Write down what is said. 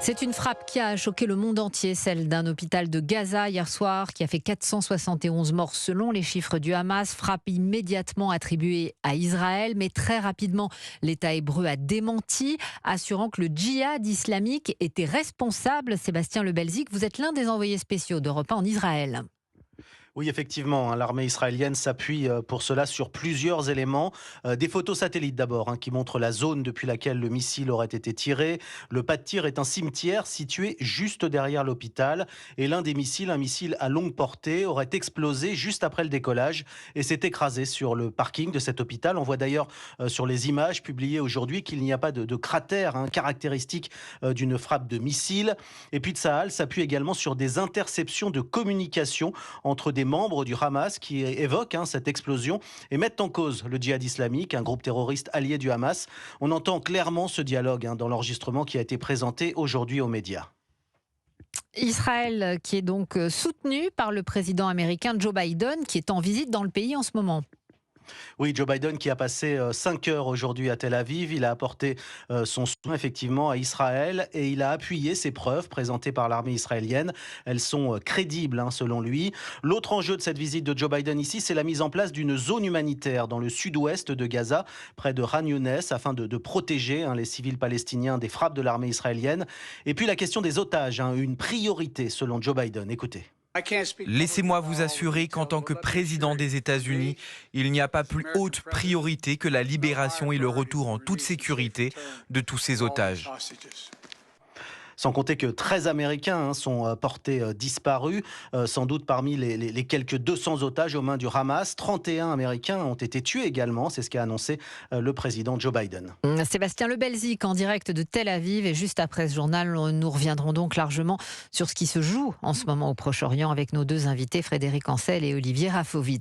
C'est une frappe qui a choqué le monde entier, celle d'un hôpital de Gaza hier soir, qui a fait 471 morts selon les chiffres du Hamas. Frappe immédiatement attribuée à Israël, mais très rapidement, l'État hébreu a démenti, assurant que le djihad islamique était responsable. Sébastien Lebelzik, vous êtes l'un des envoyés spéciaux d'Europe 1 en Israël. Oui, effectivement, l'armée israélienne s'appuie pour cela sur plusieurs éléments. Des photos satellites d'abord, qui montrent la zone depuis laquelle le missile aurait été tiré. Le pas de tir est un cimetière situé juste derrière l'hôpital. Et l'un des missiles, un missile à longue portée, aurait explosé juste après le décollage et s'est écrasé sur le parking de cet hôpital. On voit d'ailleurs sur les images publiées aujourd'hui qu'il n'y a pas de cratère caractéristique d'une frappe de missile. Et puis Tsahal s'appuie également sur des interceptions de communication entre des membres du Hamas qui évoquent cette explosion et mettent en cause le djihad islamique, un groupe terroriste allié du Hamas. On entend clairement ce dialogue dans l'enregistrement qui a été présenté aujourd'hui aux médias. Israël qui est donc soutenu par le président américain Joe Biden, qui est en visite dans le pays en ce moment. Oui, Joe Biden qui a passé 5 heures aujourd'hui à Tel Aviv. Il a apporté son soutien effectivement à Israël et il a appuyé ces preuves présentées par l'armée israélienne. Elles sont crédibles selon lui. L'autre enjeu de cette visite de Joe Biden ici, c'est la mise en place d'une zone humanitaire dans le sud-ouest de Gaza, près de Khan Younes, afin de protéger les civils palestiniens des frappes de l'armée israélienne. Et puis la question des otages, une priorité selon Joe Biden. Écoutez. Laissez-moi vous assurer qu'en tant que président des États-Unis, il n'y a pas plus haute priorité que la libération et le retour en toute sécurité de tous ces otages. Sans compter que 13 Américains sont portés disparus, sans doute parmi les quelques 200 otages aux mains du Hamas. 31 Américains ont été tués également, c'est ce qu'a annoncé le président Joe Biden. Sébastien Lebelzik en direct de Tel Aviv. Et juste après ce journal, nous reviendrons donc largement sur ce qui se joue en ce moment au Proche-Orient avec nos deux invités, Frédéric Ancel et Olivier Rafovitch.